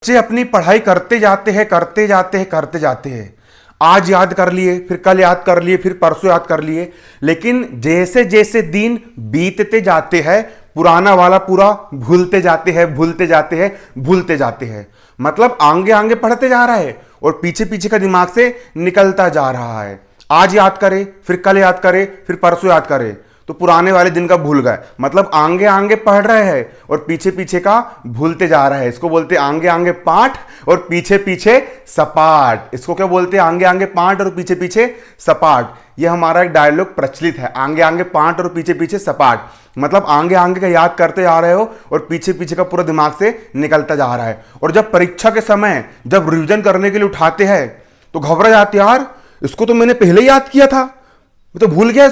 बच्चे अपनी पढ़ाई करते जाते हैं करते जाते हैं करते जाते हैं। आज याद कर लिए, फिर कल याद कर लिए, फिर परसों याद कर लिए, लेकिन जैसे जैसे दिन बीतते जाते हैं पुराना वाला पूरा भूलते जाते हैं, भूलते जाते हैं, भूलते जाते हैं। मतलब आगे आगे पढ़ते जा रहा है और पीछे पीछे का दिमाग से निकलता जा रहा है। आज याद करे, फिर कल याद करे, फिर परसों याद करे, तो पुराने वाले दिन का भूल गए। मतलब आगे आगे पढ़ रहे हैं और पीछे पीछे का भूलते जा रहे हैं। इसको बोलते हैं आगे आगे पाठ और पीछे पीछे सपाट। इसको क्या बोलते हैं? आगे आगे पाठ और पीछे पीछे सपाट। यह हमारा एक डायलॉग प्रचलित है, आगे आगे पाठ और पीछे पीछे सपाट। मतलब आगे आगे का याद करते जा रहे हो और पीछे पीछे का पूरा दिमाग से निकलता जा रहा है। और जब परीक्षा के समय जब रिविजन करने के लिए उठाते हैं तो घबरा जाते, यार इसको तो मैंने पहले याद किया था, मैं तो भूल गया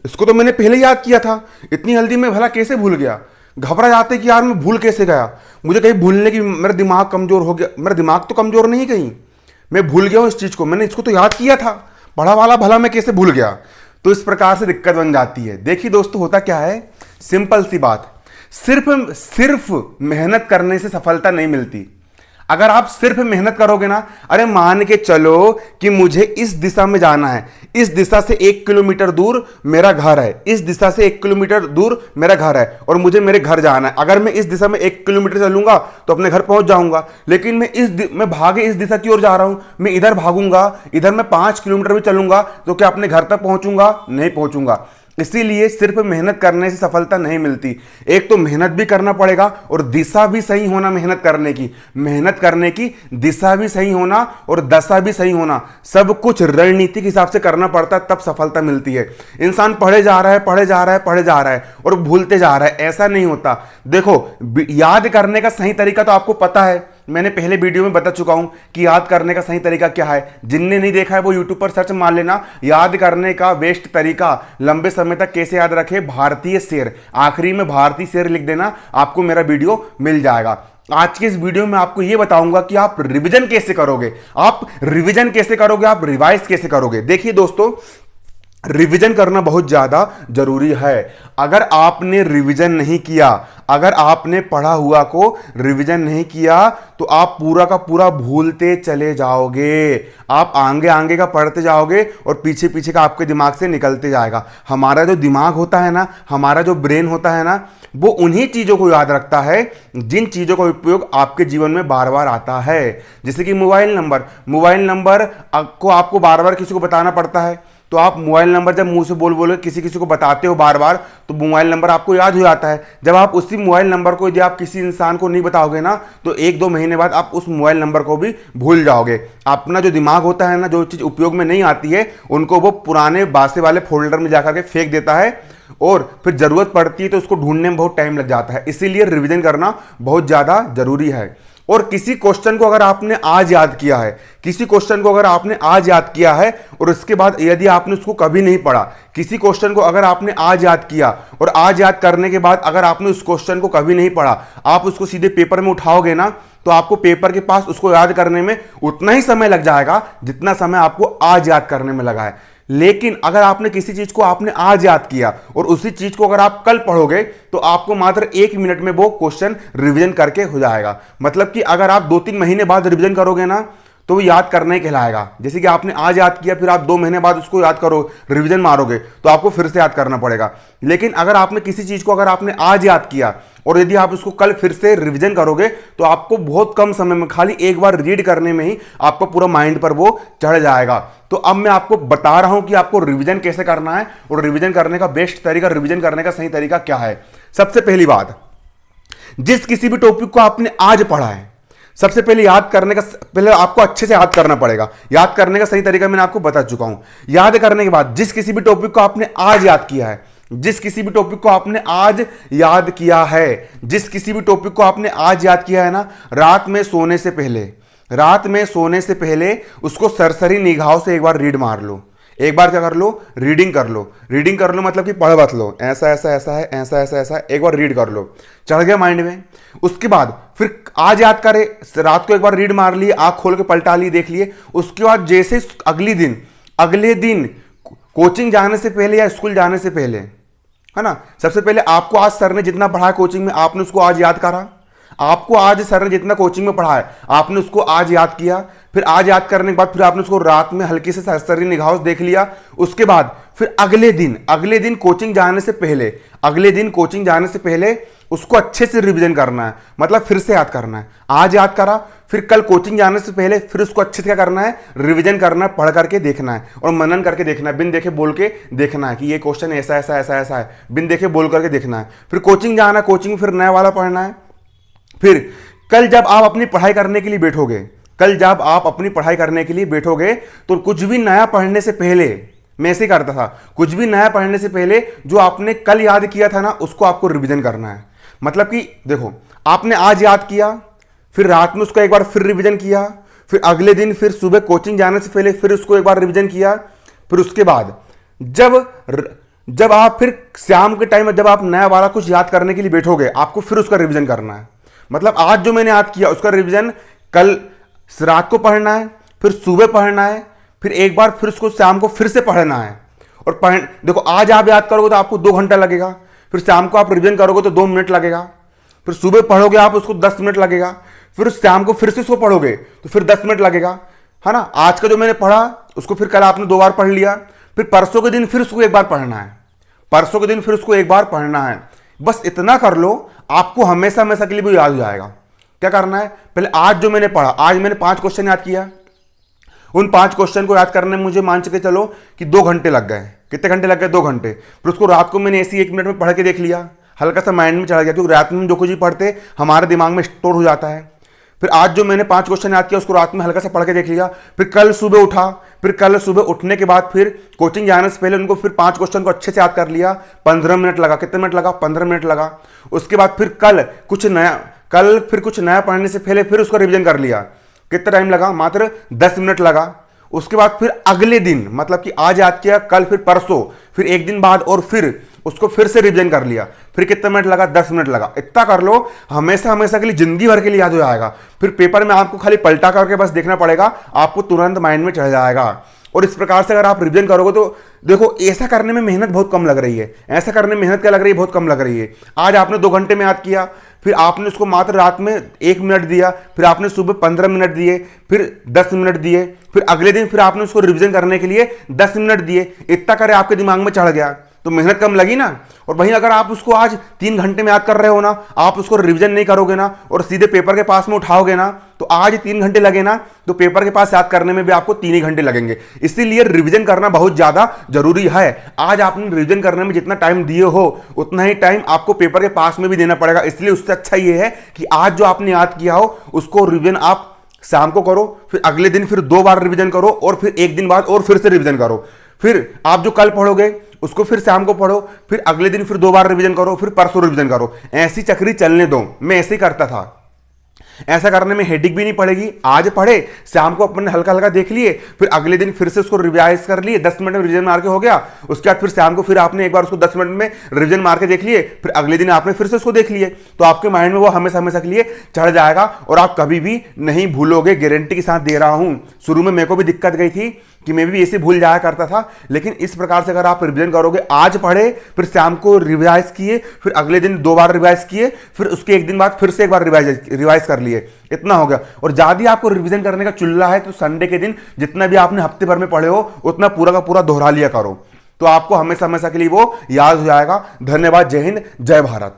इसको तो मैंने पहले याद किया था, इतनी जल्दी में भला कैसे भूल गया। घबरा जाते कि यार मैं भूल कैसे गया, मुझे कहीं भूलने की, मेरा दिमाग कमजोर हो गया। मेरा दिमाग तो कमजोर नहीं, कहीं मैं भूल गया हूं इस चीज को, मैंने इसको तो याद किया था, पढ़ा वाला भला मैं कैसे भूल गया। तो इस प्रकार से दिक्कत बन जाती है। देखिए दोस्तों, होता क्या है, सिंपल सी बात, सिर्फ मेहनत करने से सफलता नहीं मिलती। अगर आप सिर्फ मेहनत करोगे ना, अरे मान के चलो कि मुझे इस दिशा में जाना है, इस दिशा से 1 किलोमीटर दूर मेरा घर है, इस दिशा से 1 किलोमीटर दूर मेरा घर है और मुझे मेरे घर जाना है। अगर मैं इस दिशा में 1 किलोमीटर चलूंगा तो अपने घर पहुंच जाऊंगा। लेकिन मैं भागे इस दिशा की ओर जा रहा हूं, मैं इधर भागूंगा, इधर मैं 5 किलोमीटर भी चलूंगा तो क्या अपने घर तक पहुंचूंगा? नहीं पहुंचूंगा। इसीलिए सिर्फ मेहनत करने से सफलता नहीं मिलती। एक तो मेहनत भी करना पड़ेगा और दिशा भी सही होना मेहनत करने की दिशा भी सही होना और दशा भी सही होना, सब कुछ रणनीति के हिसाब से करना पड़ता है, तब सफलता मिलती है। इंसान पढ़े जा रहा है और भूलते जा रहा है, ऐसा नहीं होता। देखो, याद करने का सही तरीका तो आपको पता है, मैंने पहले वीडियो में बता चुका हूं कि याद करने का सही तरीका क्या है। जिनने नहीं देखा है वो यूट्यूब पर सर्च मार लेना, याद करने का बेस्ट तरीका लंबे समय तक कैसे याद रखे, भारतीय शेर। आखिरी में भारतीय शेर लिख देना, आपको मेरा वीडियो मिल जाएगा। आज के इस वीडियो में आपको यह बताऊंगा कि आप रिवीजन कैसे करोगे, आप रिवाइज कैसे करोगे। देखिए दोस्तों, रिवीजन करना बहुत ज्यादा जरूरी है। अगर आपने रिवीजन नहीं किया, अगर आपने पढ़ा हुआ को रिवीजन नहीं किया तो आप पूरा का पूरा भूलते चले जाओगे। आप आगे आगे का पढ़ते जाओगे और पीछे पीछे का आपके दिमाग से निकलते जाएगा। हमारा जो दिमाग होता है ना, हमारा जो ब्रेन होता है ना, वो उन्हीं चीजों को याद रखता है जिन चीजों का उपयोग आपके जीवन में बार बार आता है। जैसे कि मोबाइल नंबर को आपको बार बार किसी को बताना पड़ता है, तो आप मोबाइल नंबर जब मुंह से बोल किसी को बताते हो बार बार, तो मोबाइल नंबर आपको याद हो जाता है। जब आप उसी मोबाइल नंबर को यदि आप किसी इंसान को नहीं बताओगे ना, तो 1-2 महीने बाद आप उस मोबाइल नंबर को भी भूल जाओगे। अपना जो दिमाग होता है ना, जो चीज उपयोग में नहीं आती है उनको वो पुराने बासे वाले फोल्डर में जाकर के फेंक देता है और फिर जरूरत पड़ती है तो उसको ढूंढने में बहुत टाइम लग जाता है। इसीलिए रिवीजन करना बहुत ज्यादा जरूरी है। और किसी क्वेश्चन को अगर आपने आज याद किया है, और उसके बाद यदि आपने उसको कभी नहीं पढ़ा, किसी क्वेश्चन को अगर आपने आज याद किया और आज याद करने के बाद अगर आपने उस क्वेश्चन को कभी नहीं पढ़ा, आप उसको सीधे पेपर में उठाओगे ना, तो आपको पेपर के पास उसको याद करने में उतना ही समय लग जाएगा जितना समय आपको आज याद करने में लगा है। लेकिन अगर आपने किसी चीज को आपने आज याद किया और उसी चीज को अगर आप कल पढ़ोगे तो आपको मात्र 1 मिनट में वो क्वेश्चन रिवीजन करके हो जाएगा। मतलब कि अगर आप 2-3 महीने बाद रिवीजन करोगे ना, तो वो याद करना ही कहलाएगा। जैसे कि आपने आज याद किया, फिर आप 2 महीने बाद उसको याद करो, रिवीजन मारोगे, तो आपको फिर से याद करना पड़ेगा। लेकिन अगर आपने किसी चीज को अगर आपने आज याद किया और यदि आप उसको कल फिर से रिवीजन करोगे, तो आपको बहुत कम समय में, खाली एक बार रीड करने में ही आपको पूरा माइंड पर वो चढ़ जाएगा। तो अब मैं आपको बता रहा हूं कि आपको रिवीजन कैसे करना है और रिवीजन करने का बेस्ट तरीका, रिवीजन करने का सही तरीका क्या है। सबसे पहली बात, जिस किसी भी टॉपिक को आपने आज पढ़ा है, सबसे पहले पहले आपको अच्छे से याद करना पड़ेगा। याद करने का सही तरीका मैंने आपको बता चुका हूं। याद करने के बाद जिस किसी भी टॉपिक को आपने आज याद किया है, ना, रात में सोने से पहले उसको सरसरी निगाहों से एक बार रीड मार लो। एक बार क्या कर लो, रीडिंग कर लो, मतलब कि पढ़ बत लो, ऐसा है, एक बार रीड कर लो, चढ़ गया माइंड में। उसके बाद फिर आज याद करे, रात को एक बार रीड मार लिए, आंख खोल के पलटा लिए, देख लिए। उसके बाद जैसे अगले दिन कोचिंग जाने से पहले या स्कूल जाने से पहले, है ना, सबसे पहले आपको आज सर ने जितना पढ़ा कोचिंग में, आपने उसको आज याद करा। आपको आज सर ने जितना कोचिंग में पढ़ा है आपने उसको आज याद किया, फिर आज याद करने के बाद फिर आपने उसको रात में हल्की से सरसरी निगाहों से देख लिया, उसके बाद फिर अगले दिन कोचिंग जाने से पहले, अगले दिन कोचिंग जाने से पहले उसको अच्छे से रिवीजन करना है, मतलब फिर से याद करना है। आज याद करा, फिर कल कोचिंग जाने से पहले फिर उसको अच्छे से क्या करना है, रिवीजन करना है, पढ़ करके देखना है और मनन करके देखना है, बिन देखे बोल के देखना है कि ये क्वेश्चन ऐसा ऐसा ऐसा ऐसा है, बिन देखे बोल करके देखना है। फिर कोचिंग जाना, कोचिंग फिर नया वाला पढ़ना है। फिर कल जब आप अपनी पढ़ाई करने के लिए बैठोगे, कल जब आप अपनी पढ़ाई करने के लिए बैठोगे तो कुछ भी नया पढ़ने से पहले, मैं ऐसे करता था, कुछ भी नया पढ़ने से पहले जो आपने कल याद किया था ना उसको आपको रिवीजन करना है। मतलब कि देखो, आपने आज याद किया, फिर रात में उसको एक बार फिर रिवीजन किया, फिर अगले दिन फिर सुबह कोचिंग जाने से पहले फिर उसको एक बार रिवीजन किया, फिर उसके बाद जब आप फिर शाम के टाइम में जब आप नया वाला कुछ याद करने के लिए बैठोगे आपको फिर उसका रिवीजन करना है। मतलब आज जो मैंने याद किया उसका रिवीजन कल रात को पढ़ना है, फिर सुबह पढ़ना है, फिर एक बार फिर उसको शाम को फिर से पढ़ना है। और देखो, आज आप याद करोगे तो आपको 2 घंटा लगेगा, फिर शाम को आप रिवीजन करोगे तो 2 मिनट लगेगा, फिर सुबह पढ़ोगे आप उसको 10 मिनट लगेगा, फिर शाम को फिर से उसको पढ़ोगे तो फिर 10 मिनट लगेगा, है ना। आज का जो मैंने पढ़ा उसको फिर कल आपने 2 बार पढ़ लिया, फिर परसों के दिन फिर उसको एक बार पढ़ना है, परसों के दिन फिर उसको एक बार पढ़ना है। बस इतना कर लो, आपको हमेशा हमेशा के लिए भी याद हो जाएगा। क्या करना है, पहले आज जो मैंने पढ़ा, आज मैंने 5 क्वेश्चन याद किया, उन 5 क्वेश्चन को याद करने में मुझे मान के चलो कि 2 घंटे लग गए। कितने घंटे लग गए, 2 घंटे। फिर उसको रात को मैंने ऐसे 1 मिनट में पढ़ के देख लिया, हल्का सा माइंड में चला गया, क्योंकि रात में जो कुछ भी पढ़ते हमारे दिमाग में स्टोर हो जाता है। फिर आज जो मैंने 5 क्वेश्चन याद किया उसको रात में हल्का सा पढ़ के देख लिया, फिर कल सुबह उठा, फिर कल सुबह उठने के बाद फिर कोचिंग जाने से पहले उनको फिर 5 क्वेश्चन को अच्छे से याद कर लिया। 15 मिनट लगा, कितने मिनट लगा, 15 मिनट लगा। उसके बाद फिर कल फिर कुछ नया पढ़ने से पहले फिर उसको रिवीजन कर लिया। कितना टाइम लगा, मात्र 10 मिनट लगा। उसके बाद फिर अगले दिन, मतलब कि आज याद किया, कल फिर परसों, फिर एक दिन बाद और फिर उसको फिर से रिवीजन कर लिया, फिर कितना मिनट लगा, 10 मिनट लगा। इतना कर लो, हमेशा हमेशा के लिए, जिंदगी भर के लिए याद हो जाएगा। फिर पेपर में आपको खाली पलटा करके बस देखना पड़ेगा, आपको तुरंत माइंड में चढ़ जाएगा। और इस प्रकार से अगर आप रिवीजन करोगे तो देखो, ऐसा करने में मेहनत बहुत कम लग रही है, ऐसा करने में मेहनत क्या लग रही है, बहुत कम लग रही है। आज आपने 2 घंटे में याद किया, फिर आपने उसको मात्र रात में 1 मिनट दिया, फिर आपने सुबह 15 मिनट दिए, फिर 10 मिनट दिए, फिर अगले दिन फिर आपने उसको रिवीजन करने के लिए 10 मिनट दिए। इतना करे आपके दिमाग में चढ़ गया तो मेहनत कम लगी ना। और वहीं अगर आप उसको आज 3 घंटे में याद कर रहे हो ना, आप उसको रिवीजन नहीं करोगे ना और सीधे पेपर के पास में उठाओगे ना, तो आज 3 घंटे लगे ना, तो पेपर के पास याद करने में भी आपको 3 ही घंटे लगेंगे। इसीलिए रिवीजन करना बहुत ज्यादा जरूरी है। आज आपने रिवीजन करने में जितना टाइम दिए हो उतना ही टाइम आपको पेपर के पास में भी देना पड़ेगा। इसलिए उससे अच्छा यह है कि आज जो आपने याद किया हो उसको रिवीजन आप शाम को करो, फिर अगले दिन फिर 2 बार रिवीजन करो और फिर एक दिन बाद और फिर से रिवीजन करो। फिर आप जो कल पढ़ोगे उसको फिर शाम को पढ़ो, फिर अगले दिन फिर 2 बार रिवीजन करो, फिर परसों रिवीजन करो। ऐसी चक्री चलने दो। मैं ऐसे ही करता था। ऐसा करने में हेडेक भी नहीं पड़ेगी। आज पढ़े, शाम को अपने हल्का हल्का देख लिए, फिर अगले दिन फिर से उसको रिवाइज कर लिए, 10 मिनट में रिवीजन मार के हो गया। उसके बाद फिर शाम को फिर आपने एक बार उसको 10 मिनट में रिवीजन मार के देख लिए, फिर अगले दिन आपने फिर से उसको देख लिए, तो आपके माइंड में वो हमेशा हमेशा के लिए चढ़ जाएगा और आप कभी भी नहीं भूलोगे, गारंटी के साथ दे रहा हूं। शुरू में मेरे को भी दिक्कत गई थी कि मैं भी ऐसे भूल जाया करता था, लेकिन इस प्रकार से अगर आप रिवीजन करोगे, आज पढ़े, फिर शाम को रिवाइज किए, फिर अगले दिन 2 बार रिवाइज किए, फिर उसके एक दिन बाद फिर से एक बार रिवाइज कर लिए, इतना हो गया। और ज्यादा आपको रिवीजन करने का चुल्ला है तो संडे के दिन जितना भी आपने हफ्ते भर में पढ़े हो उतना पूरा का पूरा दोहरा लिया करो, तो आपको हमेशा हमेशा के लिए वो याद हो जाएगा। धन्यवाद। जय हिंद, जय भारत।